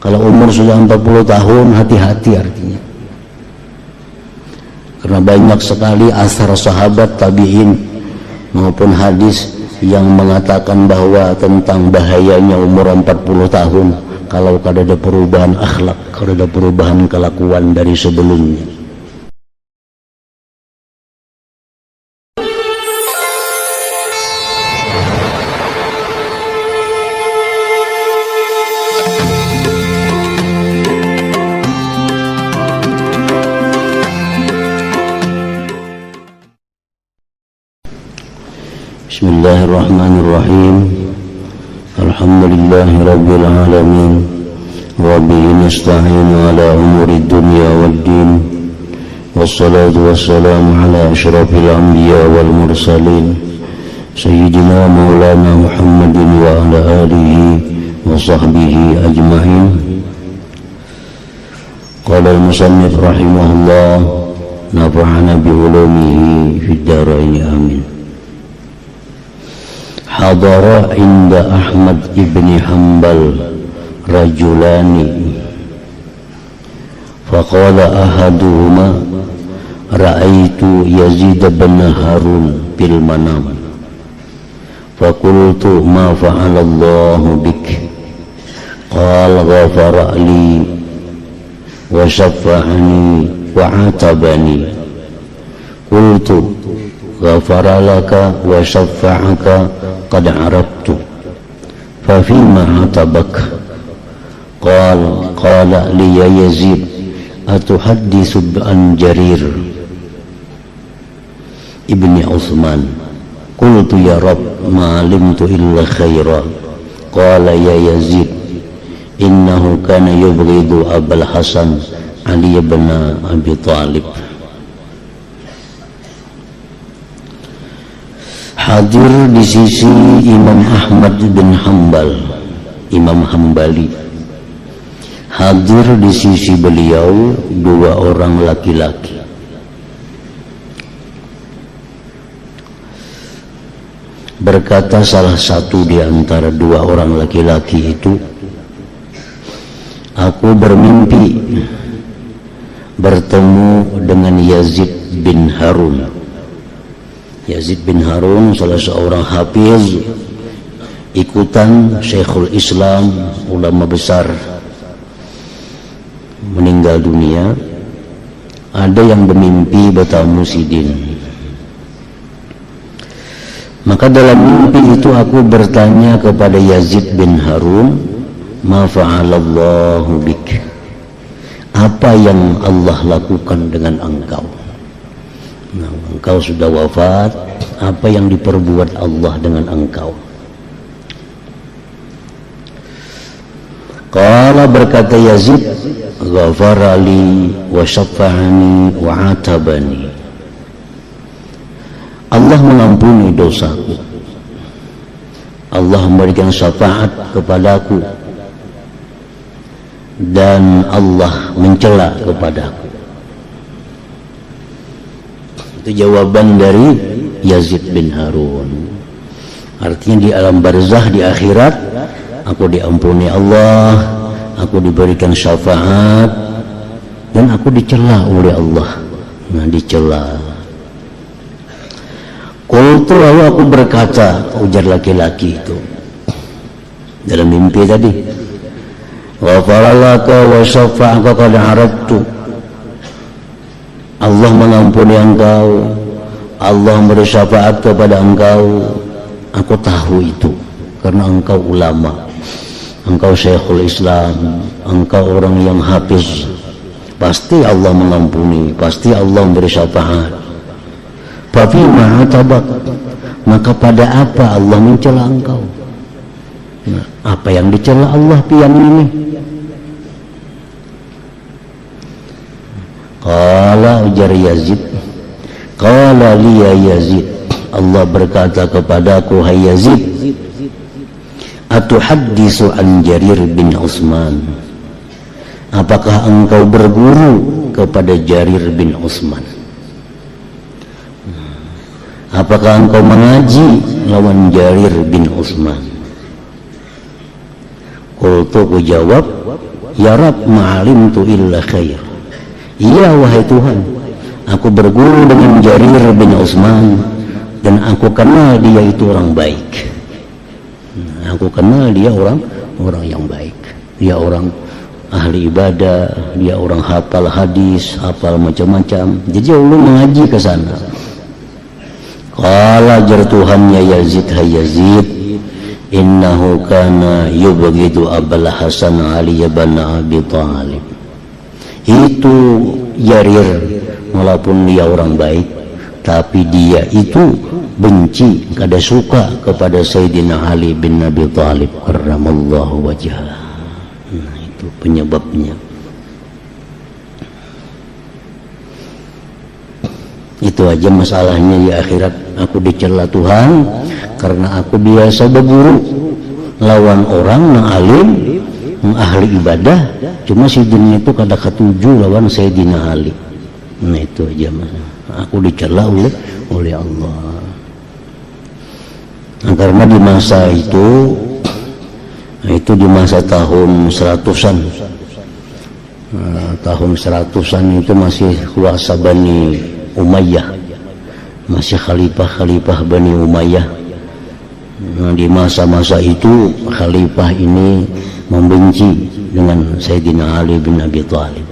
Kalau umur sudah 40 tahun, hati-hati artinya. Karena banyak sekali asar sahabat, tabi'in maupun hadis yang mengatakan bahwa tentang bahayanya umur 40 tahun kalau ada perubahan akhlak, kalau ada perubahan kelakuan dari sebelumnya. Bismillahirrahmanirrahim. Alhamdulillahi rabbil alamin. Wa bihi nasta'inu ala umuri dunya waddin. Wassalatu wassalamu ala asyrafil anbiya wal mursalin sayyidina maulana Muhammadin wa ala alihi wa sahbihi ajma'in. Qala al-musannif rahimahullah, nafa'ana bi ulumihi fid dharain amin. Hadara inda Ahmad ibn Hanbal rajulani faqala ahaduhuma ra'aitu Yazid bin Harun bil manam faqultu ma fa'ala Allah bik qala ghafara li wa syafa'ani wa atabani qultu ghafara laka wa syafa'aka qad arabtu fa fima atabak qala li ya Yazid atuhadditsu an Jarir ibni Utsman qultu ya Rabb ma alimtu illa khaira qala ya Yazid innahu kana yubghidu Abul Hasan Ali ibn Abi Thalib. Hadir di sisi Imam Ahmad bin Hanbal, Imam Hambali. Hadir di sisi beliau dua orang laki-laki. Berkata salah satu di antara dua orang laki-laki itu, aku bermimpi bertemu dengan Yazid bin Harun. Yazid bin Harun salah seorang hafiz ikutan Syekhul Islam, ulama besar, meninggal dunia. Ada yang bermimpi bertemu Sidin. Maka dalam mimpi itu aku bertanya kepada Yazid bin Harun, ma fa'alallahu bik, apa yang Allah lakukan dengan engkau? Nah, engkau sudah wafat, apa yang diperbuat Allah dengan engkau? Qala, berkata Yazid, ghafara li wa syafa'ani wa atabani. Allah mengampuni dosaku, Allah memberikan syafaat kepadaku, dan Allah mencela kepadaku. Itu jawaban dari Yazid bin Harun. Artinya di alam barzah, di akhirat, aku diampuni Allah, aku diberikan syafaat, dan aku dicela oleh Allah. Nah, dicela. Qultu, lalu aku berkata, ujar laki-laki itu dalam mimpi tadi, ghafara laka wa syafa'aka qad arabtu. Allah mengampuni engkau, Allah memberi syafaat kepada engkau, aku tahu itu karena engkau ulama, engkau Syekhul Islam, engkau orang yang hafiz, pasti Allah mengampuni, pasti Allah memberi syafaat. Tapi ma'atabak, maka pada apa Allah mencela engkau? Nah, apa yang dicela Allah pian ini? Qala, ujar Yazid, qala liya Yazid, Allah berkata kepadaku, hai Yazid, atuhaddisu an Jarir bin Utsman, apakah engkau berguru kepada Jarir bin Utsman? Apakah engkau mengaji lawan Jarir bin Utsman? Qultu, ku jawab, ya Rabb ma'alimtu illa khair. Iya wahai Tuhan, aku berguru dengan Jarir bin Utsman dan aku kenal dia itu orang baik. Aku kenal dia orang yang baik. Dia orang ahli ibadah, dia orang hafal hadis, hafal macam-macam. Jadi Allah mengaji ke sana. Qala jar Tuhannya Yazid, hai Yazid, innahu kana yubghidu Abul Hasan Ali bin Abi Thalib. Itu Jarir, walaupun dia orang baik, tapi dia itu benci, kada suka kepada Sayyidina Ali bin Abi Thalib karramallahu wajhah. Nah, itu penyebabnya. Itu aja masalahnya di akhirat. Aku dicela Tuhan karena aku biasa berguru lawan orang yang alim, yang ahli ibadah, cuma Sayyidina itu kada ketuju lawan Sayyidina Ali. Nah itu aja masalah. Aku dicela oleh Allah. Nah, karena di masa itu di masa tahun 100-an. Tahun 100-an itu masih kuasa Bani Umayyah, masih khalifah Bani Umayyah. Nah, di masa-masa itu khalifah ini membenci dengan Sayyidina Ali bin Abi Thalib.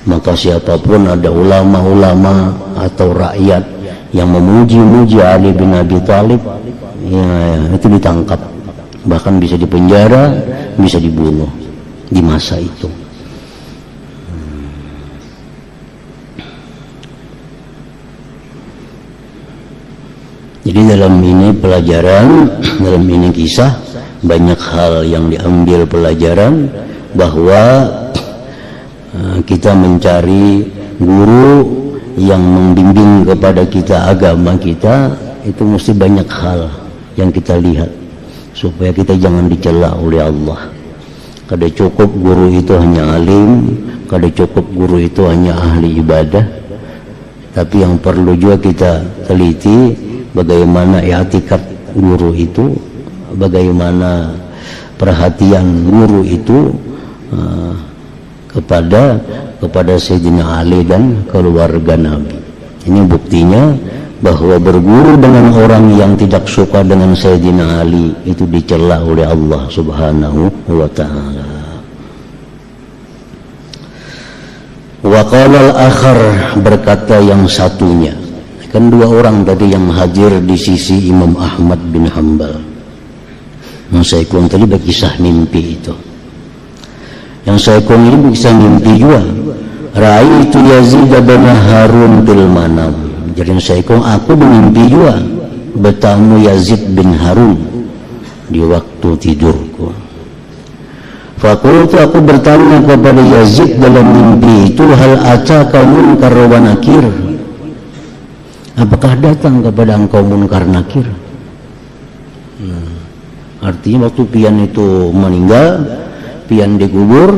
Maka siapapun ada ulama-ulama atau rakyat yang memuji-muji Ali bin Abi Thalib, ya, itu ditangkap, bahkan bisa dipenjara, bisa dibunuh di masa itu. Jadi dalam ini pelajaran, dalam ini kisah, banyak hal yang diambil pelajaran, bahwa kita mencari guru yang membimbing kepada kita agama kita, itu mesti banyak hal yang kita lihat supaya kita jangan dicela oleh Allah. Kada cukup guru itu hanya alim, kada cukup guru itu hanya ahli ibadah, tapi yang perlu juga kita teliti bagaimana i'tikad guru itu, bagaimana perhatian guru itu kepada Sayyidina Ali dan keluarga Nabi. Ini buktinya bahwa berguru dengan orang yang tidak suka dengan Sayyidina Ali itu dicela oleh Allah Subhanahu wa ta'ala. Wa qala al-akhar, berkata yang satunya. Kan dua orang tadi yang hadir di sisi Imam Ahmad bin Hanbal. Yang saya kuang tadi berkisah mimpi itu. Yang saya kuang ini berkisah mimpi juga. Ra'aitu Yazid bin Harun bil manam. Jadi yang saya kuang, aku bermimpi juga bertemu Yazid bin Harun di waktu tidurku. Fakultu, aku bertanya kepada Yazid dalam mimpi itu, hal ataka munkar wa nakir, apakah datang kepada engkau munkar nakir? Artinya waktu pian itu meninggal, pian dikubur,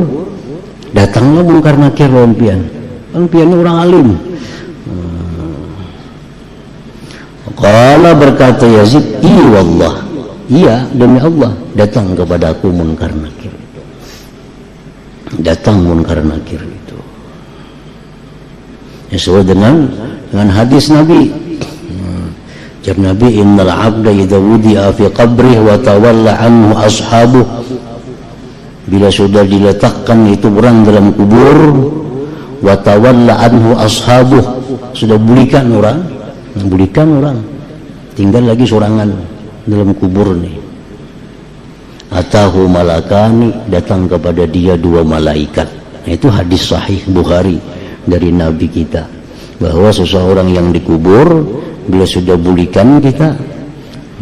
datanglah munkar nakir lawan pian. Kan pian ini orang alim. Qala, berkata Yazid, iya wallah, iya demi Allah, datang kepada aku munkar nakir. Datang munkar nakir itu. Sesuai dengan hadis Nabi. Jar Nabi, innal abda idza wudi'a fi qabrih wa tawalla anhu ashabuh, bila sudah diletakkan itu orang dalam kubur, wa tawalla anhu ashabuh, sudah bulikan orang, tinggal lagi sorangan dalam kubur nih. Atahu malakani, datang kepada dia dua malaikat. Nah, itu hadis sahih Bukhari dari Nabi kita, bahwa seseorang yang dikubur bila sudah bulikan kita,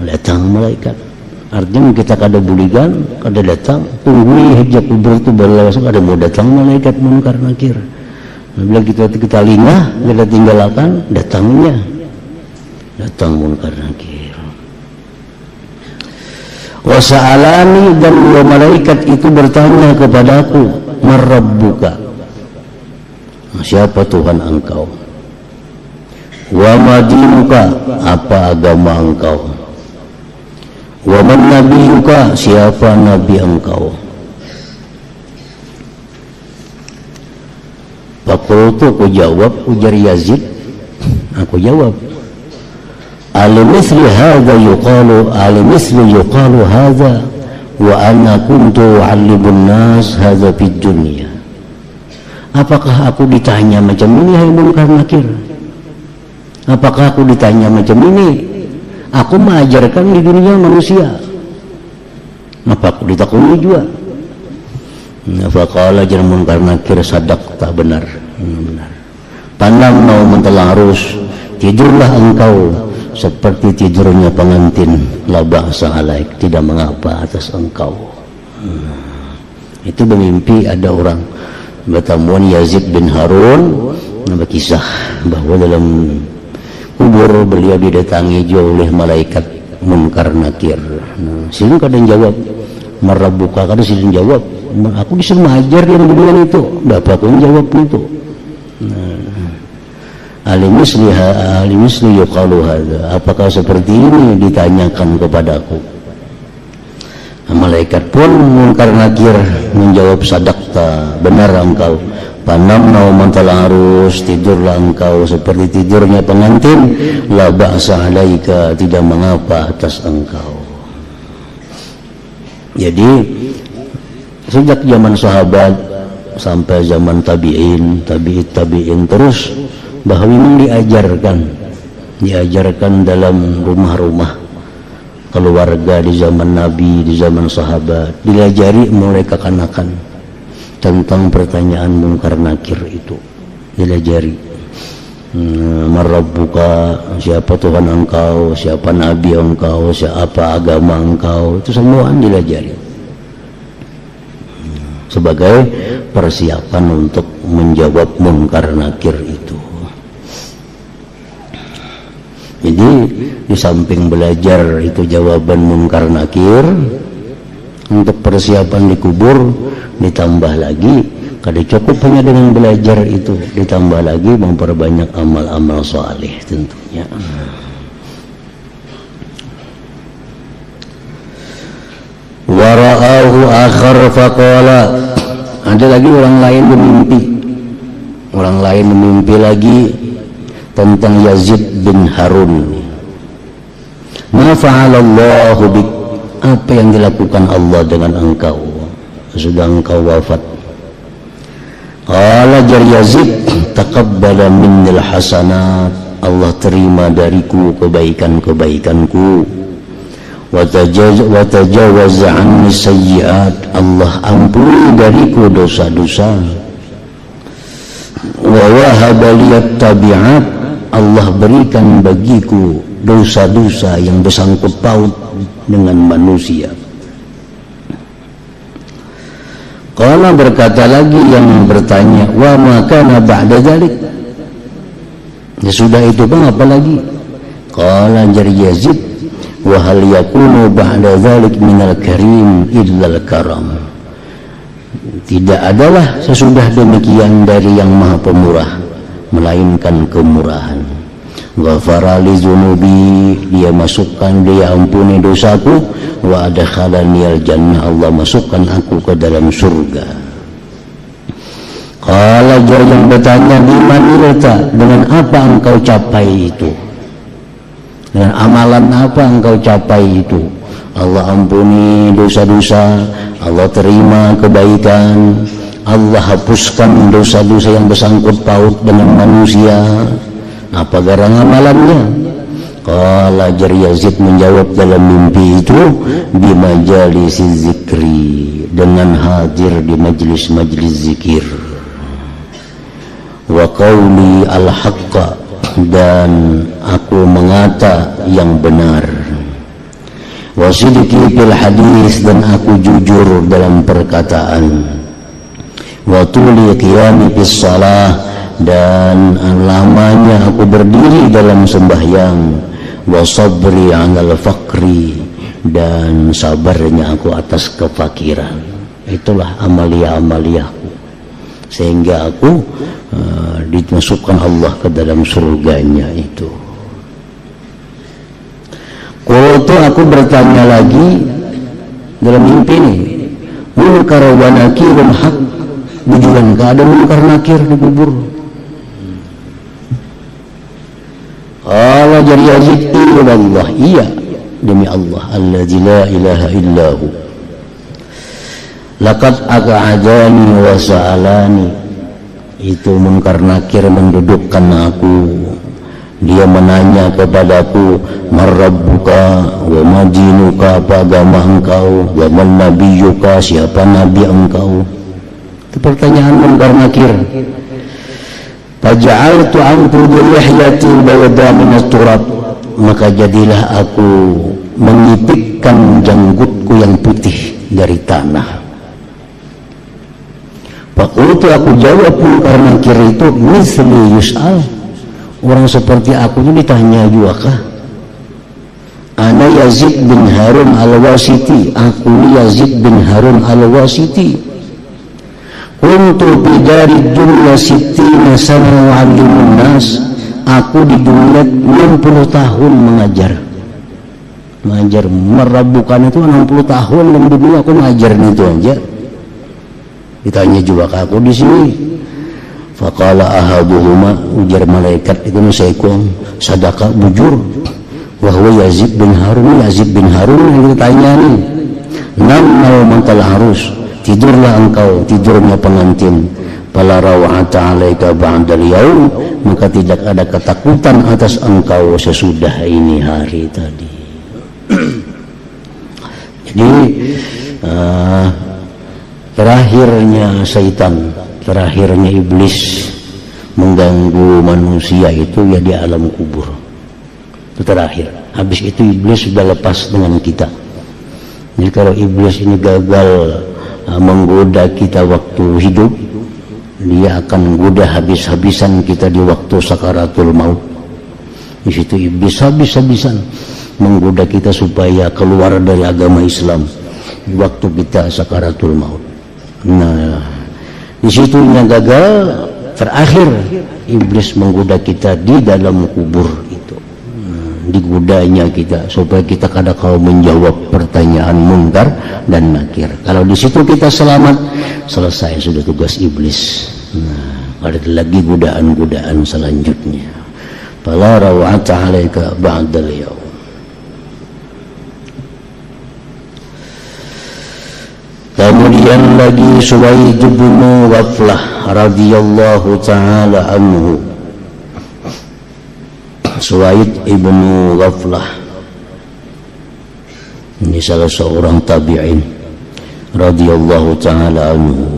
datang malaikat. Artinya kita kada bulikan, kada datang, tunggu hijab kubur itu baru langsung ada mau datang malaikat munkar nakir. Nah, bila kita lingah, kita tinggalkan, datangnya datang munkar nakir. Wasa'alani, dan dua malaikat itu bertanya kepadaku, marrabbuka, siapa Tuhan engkau? Wa madinuka, apa agama engkau? Wa man nabiyuka, siapa nabi engkau? Fakultu, aku jawab, ujar Yazid, aku jawab, al-misli yuqalu hadha wa ana kuntu u'allibun nas hadha fid dunya. Apakah aku ditanya macam ini, hai Munkar Nakir? Apakah aku ditanya macam ini? Aku mengajarkan di dunia manusia. Apa aku ditakuni juga? Faqala jar Munkar Nakir, sadaqta, benar, benar. Tanam mau mentelarus, tidurlah engkau seperti tidurnya pengantin, la ba'sa alaik, tidak mengapa atas engkau. Itu bermimpi ada orang bertemuan Yazid bin Harun, berkisah bahwa dalam kubur beliau didatangi oleh malaikat Munkar Nakir. Sini kadang jawab, marabuka, kadang sini jawab, aku disuruh mengajar yang duluan itu, bapak pun jawab itu. Al-misli yuqalu hadha, apakah seperti ini ditanyakan kepadaku? Malaikat pun Munkar Nakir menjawab, sadaqta, benar engkau. Panamna mantalarus, tidurlah engkau seperti tidurnya pengantin, la ba'sa alaika, tidak mengapa atas engkau. Jadi sejak zaman sahabat sampai zaman tabi'in terus bahwa memang diajarkan dalam rumah-rumah keluarga di zaman Nabi, di zaman sahabat, diajari mulai kekanakan tentang pertanyaan Munkar Nakir itu, diajari. Marabbuka, siapa Tuhan engkau, siapa Nabi engkau, siapa agama engkau, itu semua diajari sebagai persiapan untuk menjawab Munkar Nakir itu. Jadi di samping belajar itu jawaban Munkar Nakir, untuk persiapan di kubur ditambah lagi, kada cukup hanya dengan belajar itu, ditambah lagi memperbanyak amal-amal saleh tentunya. Wara'ahu akhar faqala, ada lagi orang lain memimpi lagi tentang Yazid bin Harun. Ma fa'alallahu bik, apa yang dilakukan Allah dengan engkau sudah engkau wafat? Qala jar Yazid, taqabbala minnil hasanat, Allah terima dariku kebaikan-kebaikanku. Wa tajawaza anni sayyi'at, Allah ampuni dariku dosa-dosa. Wa wahaba liyat tabi'at, Allah berikan bagiku dosa-dosa yang bersangkut paut dengan manusia. Qala, berkata lagi yang bertanya, wa ma kana ba'da dzalik, ya sudah itu bang apa lagi? Qala jar Yazid, wa hal yakunu ba'da dzalik minal karim illa al karam, tidak adalah sesudah demikian dari yang maha pemurah melainkan kemurahan. Ghafara li dzunubi, dia masukkan, dia ampuni dosaku. Wa adkhalani al jannah, Allah masukkan aku ke dalam surga. Qala, yang bertanya, biman ilta, dengan apa engkau capai itu? Dengan amalan apa engkau capai itu? Allah ampuni dosa-dosa, Allah terima kebaikan, Allah hapuskan dosa-dosa yang bersangkut paut dengan manusia. Apa garang amalannya? Qala jar Yazid menjawab dalam mimpi itu, bimajalisi zikri, dengan hadir di majlis-majlis zikir. Wa qawli al-haqqa, dan aku mengata yang benar. Wa sidqi fil hadis, dan aku jujur dalam perkataan. Wa tuli qiyami fis shalah, dan lamanya aku berdiri dalam sembahyang. Wa sabri 'alal faqri, dan sabarnya aku atas kefakiran. Itulah amalia-amaliahku sehingga aku dimasukkan Allah ke dalam surganya itu. Qultu, aku bertanya lagi dalam mimpi ini, Munkar wa Nakirun haq, bujuran ada munkar nakir di kubur. Allah jadi Yazid, Allah, iya demi Allah, alladzi la ilaha illahu, laqad aq'adani wa sa'alani. Itu munkar nakir mendudukkan aku, dia menanya kepadaku, marrabbuka wa majinuka, apa agama engkau, wa man nabiyuka, siapa nabi engkau. Itu pertanyaan munkar nakir. Faja'altu anqudu lihyati bayda min at-turab, maka jadilah aku mengipikkan janggutku yang putih dari tanah. Waktu aku jawab munkar nakir itu, misli yus'al, orang seperti aku ini ditanya juga kah? Ana Yazid bin Harun al-Wasiti, aku ini Yazid bin Harun al-Wasiti. Kuntu bidari dunya sittina sana wa'alimun nas, aku di dunia 60 tahun mengajar merabukan itu 60 tahun dan di dunia aku mengajar itu aja. Ditanya juga ke aku di sini. Faqala ahaduhuma, ujar malaikat itu nusaikum, sadaqah, bujur. Wahwa Yazid bin Harun yang kita tanya nih. Namau mantal harus, tidurlah engkau tidurnya pengantin. Fala raw'ata alaika ba'dal yaum, maka tidak ada ketakutan atas engkau sesudah ini hari tadi. Jadi terakhirnya syaitan, terakhirnya iblis mengganggu manusia itu ya di alam kubur. Itu terakhir. Habis itu iblis sudah lepas dengan kita. Jadi kalau iblis ini gagal menggoda kita waktu hidup, dia akan menggoda habis-habisan kita di waktu sakaratul maut. Di situ iblis habis-habisan menggoda kita supaya keluar dari agama Islam di waktu kita sakaratul maut. Nah, di situnya gagal, terakhir iblis menggoda kita di dalam kubur itu. Digodanya kita supaya kita kada kau menjawab pertanyaan munkar dan nakir. Kalau di situ kita selamat, selesai sudah tugas iblis. Nah, ada lagi godaan-godaan selanjutnya. Fala raw'ata 'alaika ba'dal yaum. Kemudian lagi Suwaid bin Ghaflah radhiyallahu ta'ala anhu. Suwaid ibn Ghaflah ini salah seorang tabi'in radhiyallahu ta'ala anhu.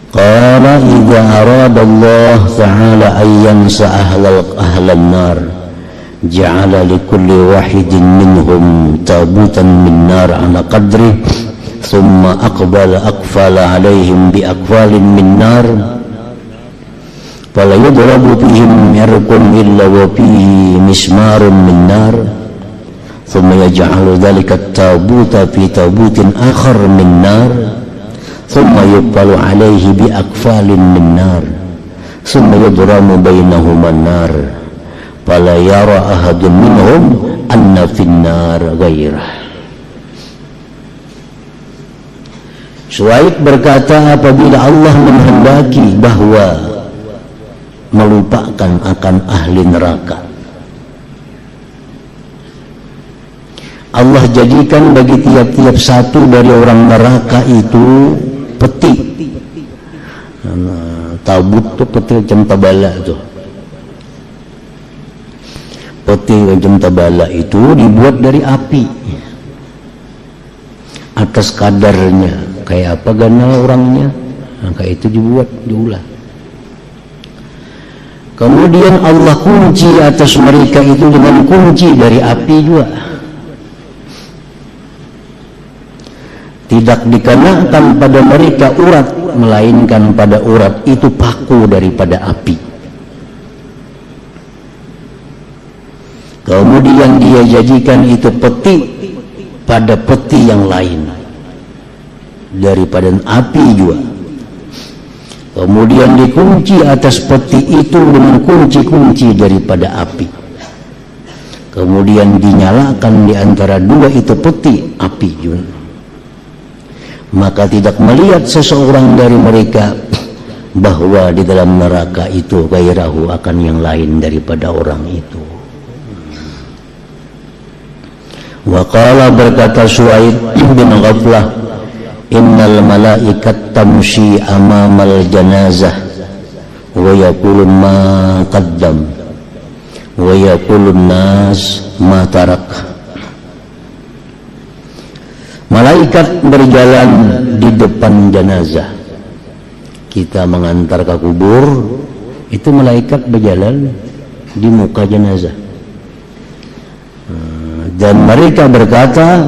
Qala idza arada Allah ta'ala an yansa ahlan nar ja'ala likulli wahidin minhum tabutan min nar ala qadri thumma aqbala alaihim bi aqfalin min nar fala yudrabu fihim yarqun illa wa fihi mismarun min nar thumma yaj'alu dhalika at-tabuta fi tabutin akhar min nar thumma yuqbalu alaihi bi aqfalin min nar thumma yudramu bainahuma an-nar fala yara ahadun minhum anna finnar ghairah. Suwaid berkata, apabila Allah menghendaki bahwa melupakan akan ahli neraka, Allah jadikan bagi tiap-tiap satu dari orang neraka itu peti. Tabut itu peti macam tabala tuh. Peti macam tabala itu dibuat dari api atas kadarnya, kayak apa gana orangnya, kayak itu diulah. Kemudian Allah kunci atas mereka itu dengan kunci dari api juga. Tidak dikenakan pada mereka urat, melainkan pada urat itu paku daripada api. Kemudian dia jadikan itu peti pada peti yang lain daripada api juga. Kemudian dikunci atas peti itu dengan kunci-kunci daripada api. Kemudian dinyalakan di antara dua itu peti api juga. maka tidak melihat seseorang dari mereka bahwa di dalam neraka itu gairahu akan yang lain daripada orang itu. Wa qala berkata Suaid bin Ghaflah, innal malaikat tamshi amamal janazah wa yaqulun ma qaddam wa yaqulun nas ma tarak. Malaikat berjalan di depan jenazah. Kita mengantar ke kubur, itu malaikat berjalan di muka jenazah. Dan mereka berkata,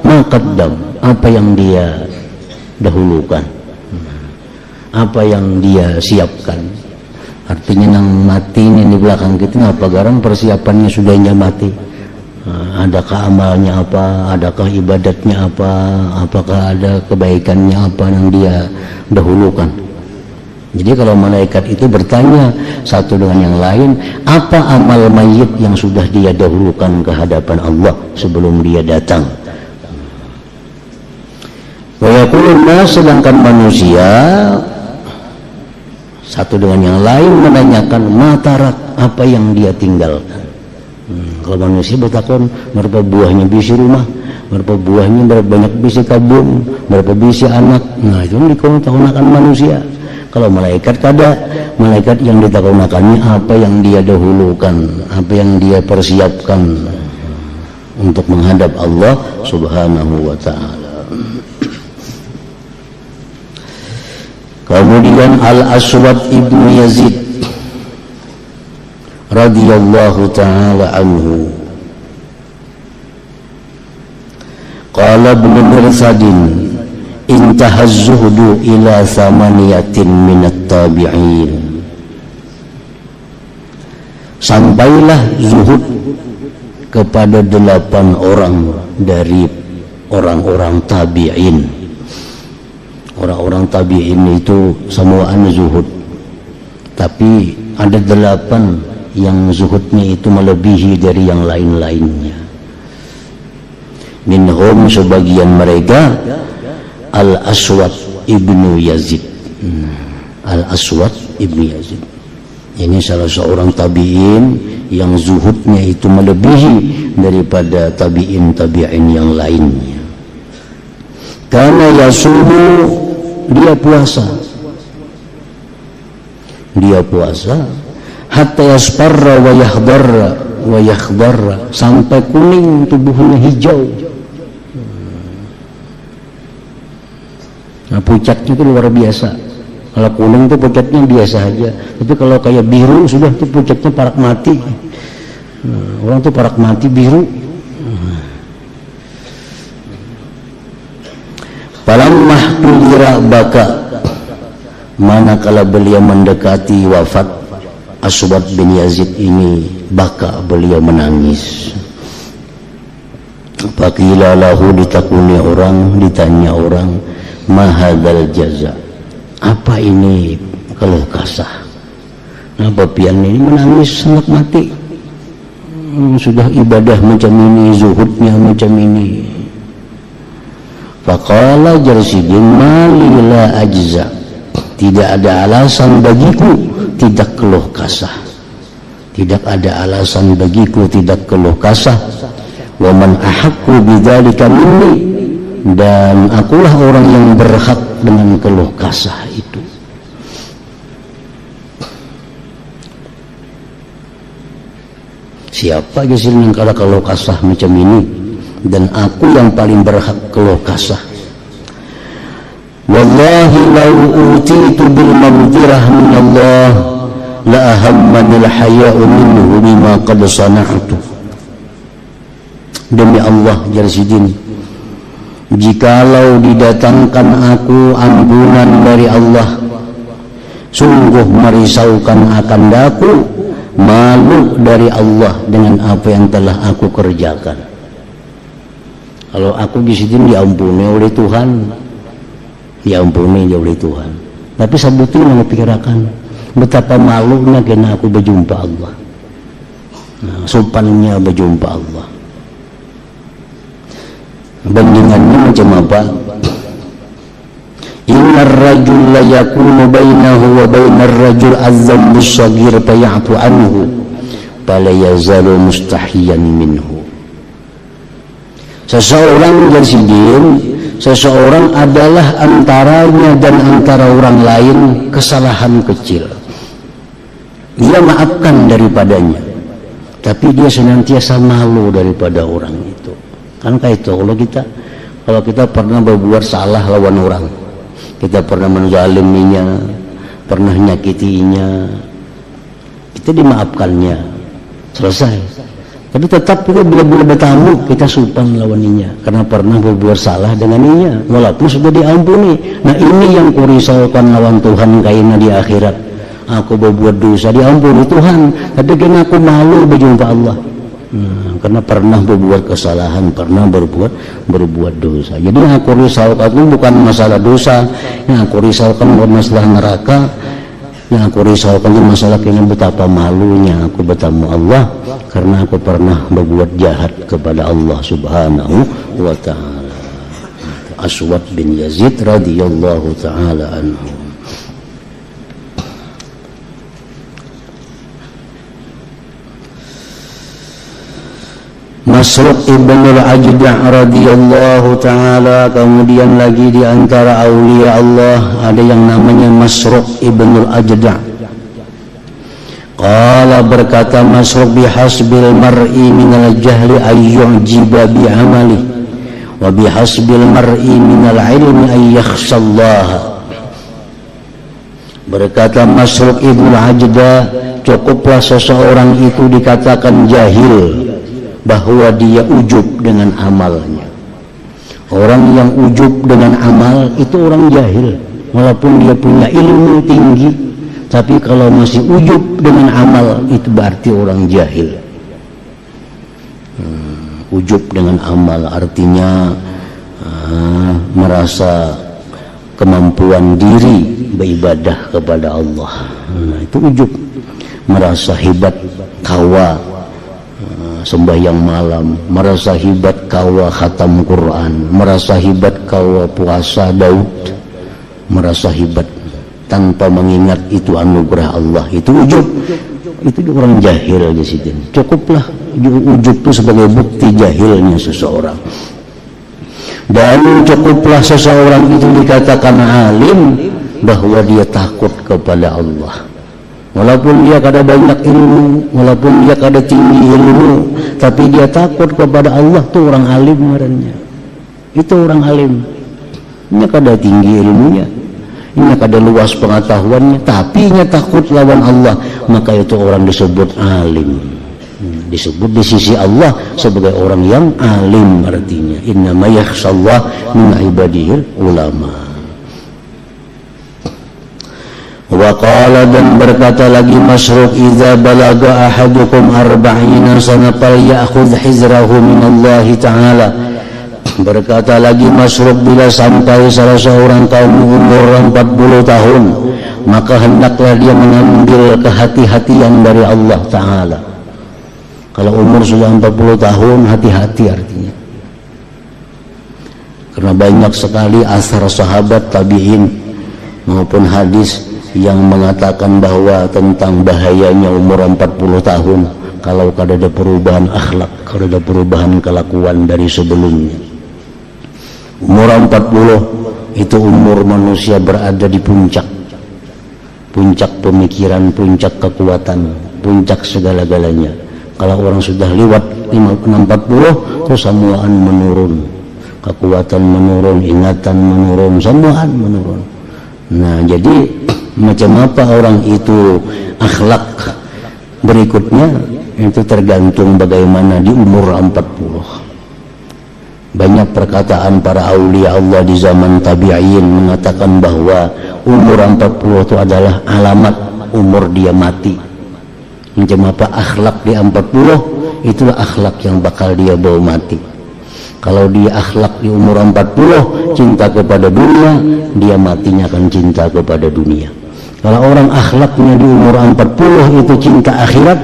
ma qaddam, apa yang dia dahulukan, apa yang dia siapkan. Artinya nang mati ini di belakang kita apa garang persiapannya sudahnya mati. Adakah amalnya apa, adakah ibadatnya apa, apakah ada kebaikannya apa yang dia dahulukan. Jadi kalau malaikat itu bertanya satu dengan yang lain, apa amal mayit yang sudah dia dahulukan ke hadapan Allah sebelum dia datang. Wa yaqulun nas, sedangkan manusia satu dengan yang lain menanyakan matarat, apa yang dia tinggalkan. Kalau manusia bertakon berapa buahnya bisi rumah, berapa buahnya berapa banyak bisi kabung, berapa bisi anak. Nah itu ditakonakan manusia. Kalau malaikat kada, malaikat yang ditakonakannya apa yang dia dahulukan, apa yang dia persiapkan untuk menghadap Allah Subhanahu wa taala. Kemudian Al-Aswad ibnu Yazid radhiyallahu taala anhu qala ibn Mirsadin intahaz zuhdu ila thamaniyatin minat tabi'in. Sampailah zuhud kepada 8 orang dari orang-orang tabi'in. Orang-orang tabi'in itu semuanya zuhud, tapi ada 8 yang zuhudnya itu melebihi dari yang lain-lainnya. Minhum, sebagian mereka, Al-Aswad ibnu Yazid. Al-Aswad ibnu Yazid ini salah seorang tabi'in yang zuhudnya itu melebihi daripada tabi'in yang lainnya. Karena yasumu, dia puasa hatta yasparra wa yakhdarra, sampai kuning tubuhnya hijau. Nah, pucatnya itu luar biasa. Kalau kuning itu pucatnya biasa aja, tapi kalau kayak biru sudah itu pucatnya parak mati. Orang tuh parak mati biru. Falamma hudira baka, manakala beliau mendekati wafat Aswad bin Yazid ini, baka, beliau menangis. Faqila lahu, ditakuni orang, ditanya orang, mahadal jaza, apa ini keluh kesah? Kenapa pian ini menangis sangat mati? Sudah ibadah macam ini, zuhudnya macam ini. Faqala Jarsidin, malila ajza, tidak ada alasan bagiku tidak keluh kasah, tidak ada alasan bagiku tidak keluh kasah. Wa man ahaqqu bidzalika minni, dan akulah orang yang berhak dengan keluh kasah itu. Siapa gesil yang kala keluh kasah macam ini, dan aku yang paling berhak keluh kasah. Wallahi lau utitu bil maghfirah min Allah la ahammanil haya'u minhu bima qad sana'tu. Demi Allah, Jarsidin, jikalau didatangkan aku ampunan dari Allah, sungguh merisaukan akan daku malu dari Allah dengan apa yang telah aku kerjakan. Kalau aku Jarsidin diampuni oleh Tuhan, diampuni oleh Tuhan, tapi sebetulnya memikirkan betapa malunya kena aku berjumpa Allah. Nah, sopannya berjumpa Allah. Bandingannya macam apa? innar rajul la yakunu bainahu wa bainar rajul az-zambu as-saghir faya'fu anhu fala yazalu mustahiyan minhu. Seseorang seseorang adalah antaranya dan antara orang lain kesalahan kecil, dia maafkan daripadanya, tapi dia senantiasa malu daripada orang itu. Kan kayak itu kalau kita pernah berbuat salah lawan orang, kita pernah menzaliminya, pernah nyakitinya, kita dimaafkannya, selesai. Tapi tetap kita bila-bila bertamu kita supan lawaninya karena pernah berbuat salah denganinya, walaupun sudah diampuni. Nah ini yang kurisaukan lawan Tuhan kaina di akhirat. Aku berbuat dosa diampuni Tuhan, tapi kena aku malu berjumpa Allah. Karena pernah berbuat kesalahan, pernah berbuat dosa. Jadi yang aku risaukan itu bukan masalah dosa, yang aku risaukan bukan masalah neraka. Yang aku risaukan itu masalah kini betapa malunya aku bertemu Allah karena aku pernah berbuat jahat kepada Allah Subhanahu wa ta'ala. Aswad bin Yazid radhiyallahu ta'ala anhu. Masruq ibn al-Ajda' radhiyallahu ta'ala. Kemudian lagi di antara aulia Allah ada yang namanya Masruq ibn al-Ajda'. Qala, berkata Masruq, bihasbil mar'i minal jahli ayyu'jiba bi'amali wa bihasbil mar'i minal ilmi ayyakhshallaha. Berkata Masruq ibn al-Ajda', cukuplah seseorang itu dikatakan jahil bahwa dia ujub dengan amalnya. Orang yang ujub dengan amal itu orang jahil, walaupun dia punya ilmu tinggi, tapi kalau masih ujub dengan amal itu berarti orang jahil. Ujub dengan amal artinya merasa kemampuan diri beribadah kepada Allah. Itu ujub, merasa hebat kawa sembahyang malam, merasa hebat kawa khatam Quran, merasa hebat kawa puasa Daud, merasa hebat tanpa mengingat itu anugerah Allah. Itu ujub, itu orang jahil di situ. Cukuplah ujub itu sebagai bukti jahilnya seseorang. Dan cukuplah seseorang itu dikatakan alim bahwa dia takut kepada Allah. Walaupun dia kada banyak ilmu, walaupun dia kada tinggi ilmu, tapi dia takut kepada Allah, tuh orang alim marahnya. Itu orang alim. Ini kada tinggi ilmunya, ini kada luas pengetahuannya, tapi nya takut lawan Allah, maka itu orang disebut alim. Disebut di sisi Allah sebagai orang yang alim artinya. Innama yakhshallah min ibadihil ulama. Wa qala, dan berkata lagi Masruq, idza balaga ahadukum arba'ina sanatan ya'khudh hizrahu minallahi ta'ala. Berkata lagi Masruq, bila sampai salah seorang kaum umur 40 tahun, maka hendaklah dia mengambil kehati-hatian dari Allah Ta'ala. Kalau umur sudah 40 tahun, hati-hati artinya. Karena banyak sekali asar sahabat tabi'in maupun hadis yang mengatakan bahwa tentang bahayanya umur 40 tahun kalau kada ada perubahan akhlak, kada ada perubahan kelakuan dari sebelumnya. Umur 40 itu umur manusia berada di puncak pemikiran, puncak kekuatan, puncak segala-galanya. Kalau orang sudah lewat 40 terus semuaan menurun, kekuatan menurun, ingatan menurun, semuaan menurun. Nah, jadi macam apa orang itu akhlak berikutnya itu tergantung bagaimana di umur 40. Banyak perkataan para aulia Allah di zaman tabi'in mengatakan bahwa umur 40 itu adalah alamat umur dia mati. Macam apa akhlak di 40, itulah akhlak yang bakal dia bawa mati. Kalau dia akhlak di umur 40 cinta kepada dunia, dia matinya akan cinta kepada dunia. Kalau orang akhlaknya di umur 40 itu cinta akhirat,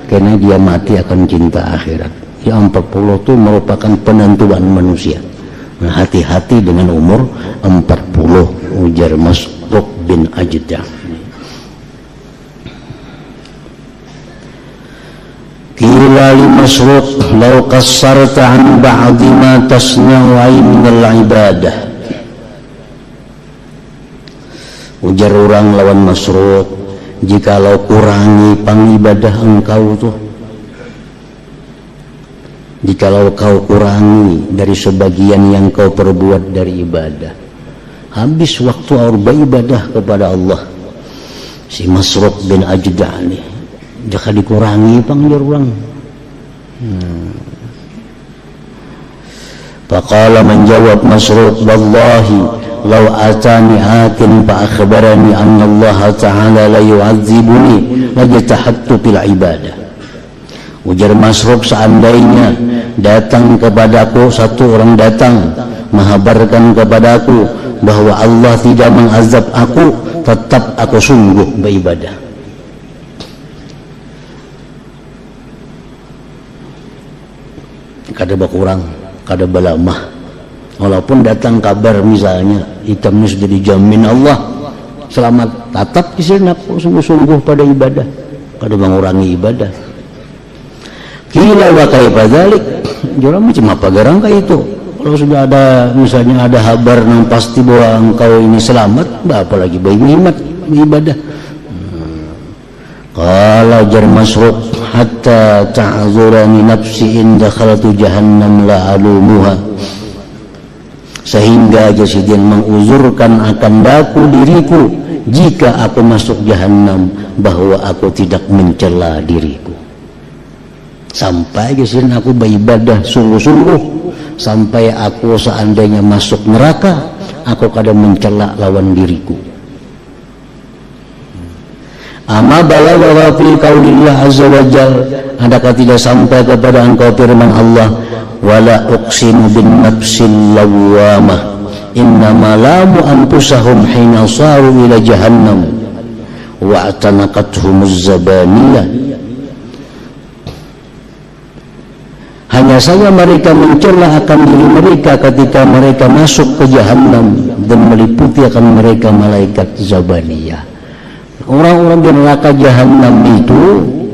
karena dia mati akan cinta akhirat. Di 40 itu merupakan penentuan manusia. Nah, hati-hati dengan umur 40. ujar Masruq bin Ajdah. Qila li Masruq law qassarta an ba'di ma tasna'u min al-ibadah. Ujar orang lawan Masruq, jikalau kurangi pangibadah engkau tuh, jikalau kau kurangi dari sebagian yang kau perbuat dari ibadah, habis waktu aur beribadah kepada Allah. Si Masruq bin Ajdah nih, jika dikurangi panggil orang. Faqala menjawab Masruq, wallahi law atani atin fa akhbarani anna Allah ta'ala la yu'adzibuni lajtahattu fil ibadah. Ujar Masruq, seandainya datang kepadaku satu orang datang mengabarkan kepadaku bahwa Allah tidak mengazab aku, tetap aku sungguh beribadah. Kada berkurang, kada belamah. Walaupun datang kabar misalnya hitamnya sudah dijamin Allah selamat, tetap kisah aku sungguh-sungguh pada ibadah, kada mengurangi ibadah. Kila wa kaifa dzalik, jurang macam apa garang kayak itu. Kalau sudah ada misalnya ada kabar yang pasti bahwa engkau ini selamat, apalagi baik nikmat ibadah. Qala jar Masruq, hatta ta'zurani nafsi in dakhaltu jahannam la alumuha. Sehingga Jasiden menguzurkan akan daku diriku jika aku masuk jahanam, bahwa aku tidak mencela diriku. Sampai Jasiden aku beribadah sungguh-sungguh, sampai aku seandainya masuk neraka, aku kada mencela lawan diriku. Amma balagha fi qaulillah azza wa jalla, adakah tidak sampai kepada engkau firman Allah, wala uqsimu bin nafsil lawwamah innama lamu anfusahum hina saru ila jahannam wa atanaqathumuz zabaniyah. Hanya saja mereka mencela akan diri mereka ketika mereka masuk ke jahannam, dan meliputi akan mereka malaikat zabaniyah. Orang-orang di neraka jahannam itu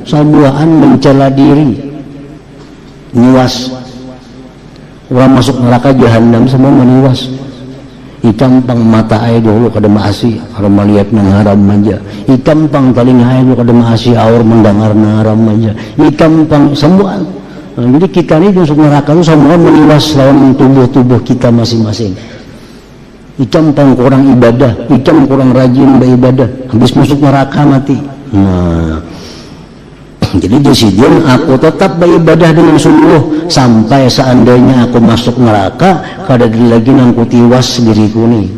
sabuaan mencela diri, niwas. Orang masuk neraka jahannam semua meniwas. Hitam pang mata air dulu kada maasi, orang melihat nang haram aja. Hitam pang telinga air dulu kada maasi, aur mendengar nang haram aja. Hitam pang semua. Jadi kita ini masuk neraka itu semua meniwas lawan tubuh-tubuh kita masing-masing. Hitam pang kurang ibadah, hitam kurang rajin beribadah, habis masuk neraka mati. Nah, jadi Jasiden aku tetap beribadah dengan sungguh sampai seandainya aku masuk neraka, kada lagi nangku tiwas diriku nih.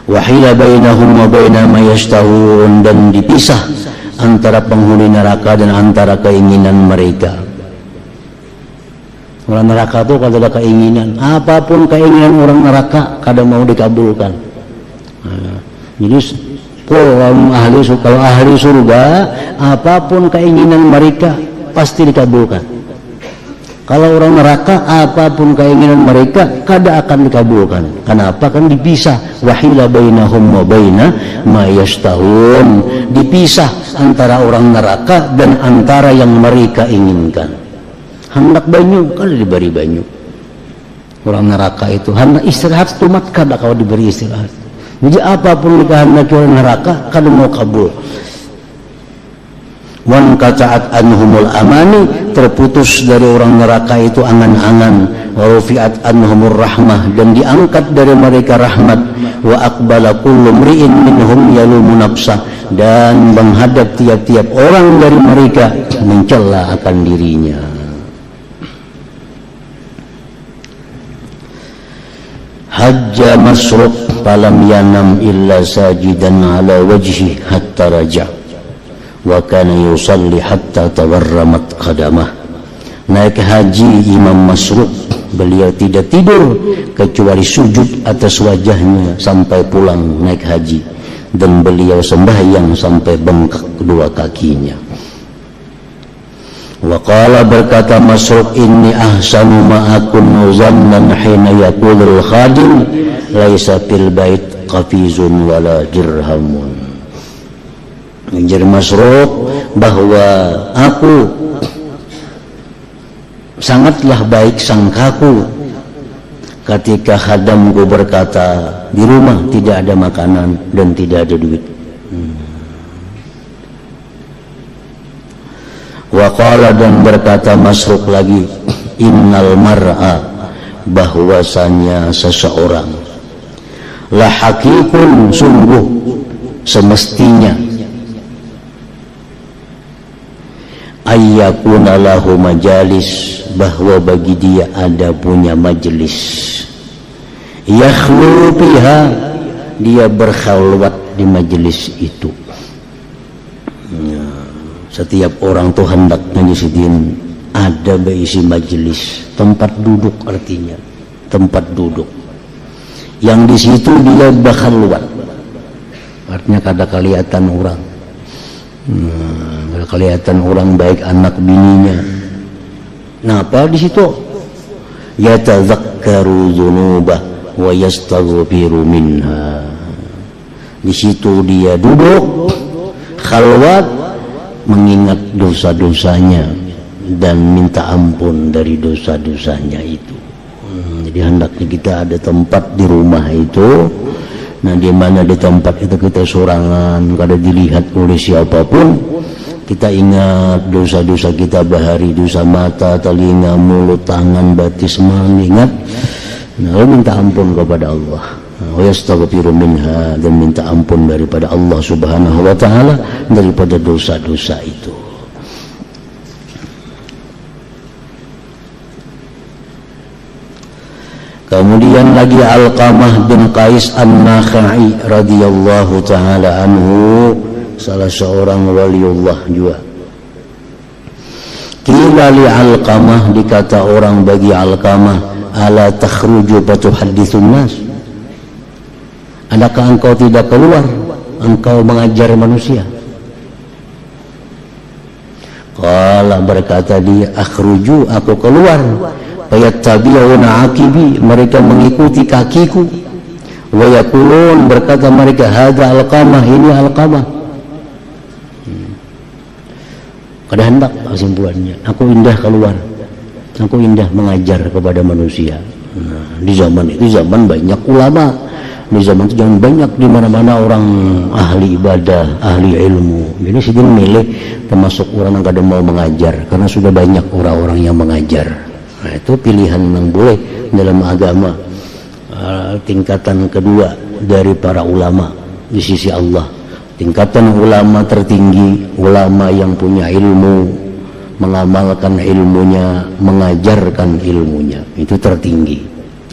Wahila bainahum wa baina ma yashtahun, dan dipisah antara penghuni neraka dan antara keinginan mereka. Orang neraka itu kada ada keinginan, apapun keinginan orang neraka kada mau dikabulkan. Jadi kalau ahli surga, apapun keinginan mereka pasti dikabulkan. Kalau orang neraka, apapun keinginan mereka kada akan dikabulkan. Kenapa? Kan dipisah. Wahila bainahum wa baina ma yashtahun, dipisah antara orang neraka dan antara yang mereka inginkan. Hendak banyu, kada diberi banyu. Orang neraka itu hendak istirahat, tumat kada kau diberi istirahat. Jadi apapun dikehendaki orang neraka kada mau kabul. Wan qata'at anhumul amani, terputus dari orang neraka itu angan-angan. Wa rufi'at anhumur rahmah, dan diangkat dari mereka rahmat. Wa aqbala kullu mri'in minhum yalumu nafsah, dan menghadap tiap-tiap orang dari mereka mencela akan dirinya. Hajja Masruq falam yanam illa sajidan ala wajhi hatta raja, wa kana yusalli hatta tawarramat qadamah. Naik haji Imam Masruq, beliau tidak tidur kecuali sujud atas wajahnya sampai pulang naik haji, dan beliau sembahyang sampai bengkak kedua kakinya. Wa qala berkata Masruq, inni ahsanu ma akunu zannan hina yaqulul khadim laisa fil bait qafizun wala dirhamun. Menjadi Masruq bahwa aku sangatlah baik sangkaku ketika khadamku berkata di rumah tidak ada makanan dan tidak ada duit. Wa qala dan berkata Masruq lagi, innal mar'a bahwasanya seseorang la hakikun sungguh semestinya ayyakuna lahu majalis bahwa bagi dia ada punya majelis yakhlu biha dia berkhalwat di majelis itu. Setiap orang tuh hendaknya disediain ada berisi majelis, tempat duduk, artinya tempat duduk yang di situ dia berkhalwat, artinya kada kelihatan orang, kada kelihatan orang baik anak bininya. Nah, apa di situ? Yatadzakkaru dzunubah wa yastaghfiru minha. Di situ dia duduk khalwat, mengingat dosa-dosanya dan minta ampun dari dosa-dosanya itu. Jadi hendaknya kita ada tempat di rumah itu. Nah, di mana di tempat itu kita sorangan, kada dilihat oleh siapapun. Kita ingat dosa-dosa kita bahari, dosa mata, telinga, mulut, tangan, batis, mengingat. Nah, lalu minta ampun kepada Allah. Wa yastaghfiru minha, dan minta ampun daripada Allah Subhanahu wa taala daripada dosa-dosa itu. Kemudian lagi Alqamah bin Qais An-Nakhai radhiyallahu taala anhu, salah seorang waliullah juga. Qila li Alqamah, dikata orang bagi Alqamah, ala takhruju fatuhadditsun nas, adakah engkau tidak keluar, engkau mengajar manusia? Qala, berkata dia, akhruju, aku keluar, fayattabi'una aqibi, mereka mengikuti kakiku, wa yaqulun, berkata mereka, hadza Alqamah, ini Alqamah. Kada hendak kesimpulannya, aku indah keluar, aku indah mengajar kepada manusia. Nah, di zaman itu zaman banyak ulama. Di zaman itu jangan banyak di mana-mana orang ahli ibadah, ahli ilmu. Jadi sidin milih termasuk orang yang kadang mau mengajar karena sudah banyak orang-orang yang mengajar. Nah, itu pilihan yang boleh dalam agama. Tingkatan kedua dari para ulama di sisi Allah. Tingkatan ulama tertinggi, ulama yang punya ilmu, mengamalkan ilmunya, mengajarkan ilmunya. Itu tertinggi.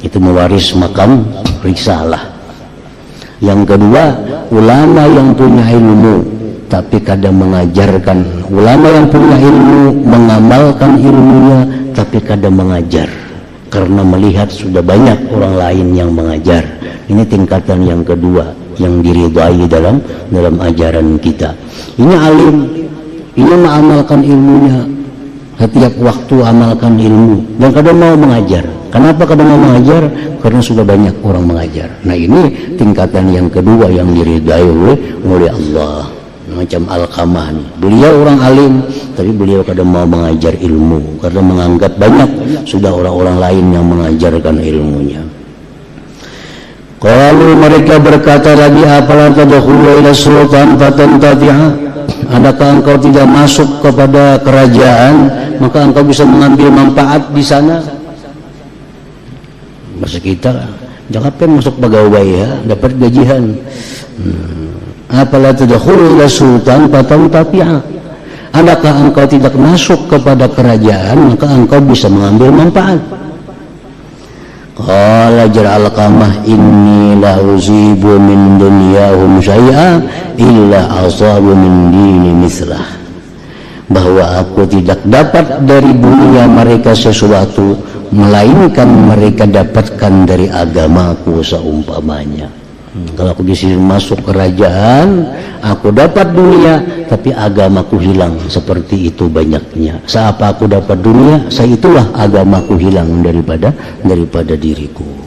Itu mewaris makam risalah. Yang kedua, ulama yang punya ilmu tapi kadang mengajarkan, ulama yang punya ilmu mengamalkan ilmunya tapi kadang mengajar karena melihat sudah banyak orang lain yang mengajar. Ini tingkatan yang kedua yang diridai dalam ajaran kita. Ini alim, ini mengamalkan ilmunya, setiap waktu amalkan ilmu dan kadang mau mengajar. Kenapa kadang mau mengajar? Karena sudah banyak orang mengajar. Nah, ini tingkatan yang kedua yang diridai oleh Allah. Macam Alqamah nih, beliau orang alim tapi beliau kadang mau mengajar ilmu karena menganggap banyak sudah orang-orang lain yang mengajarkan ilmunya. Kalau mereka berkata lagi, apalah tadkhulu ila sultan fatantafi'a, adakah engkau tidak masuk kepada kerajaan maka engkau bisa mengambil manfaat di sana? Masa kita jangan masuk pegawai ya, dapat gajian. Apalah tadkhulu ila sultan fatantafi'a, adakah engkau tidak masuk kepada kerajaan maka engkau bisa mengambil manfaat? Qala jar Alqamah, inni la uzibu min dunyahum syai'a illa asabu min dini mislah, bahwa aku tidak dapat dari dunia mereka sesuatu melainkan mereka dapatkan dari agamaku seumpamanya. Kalau aku disuruh masuk kerajaan, aku dapat dunia, tapi agamaku hilang. Seperti itu banyaknya. Seapa aku dapat dunia, itulah agamaku hilang daripada diriku.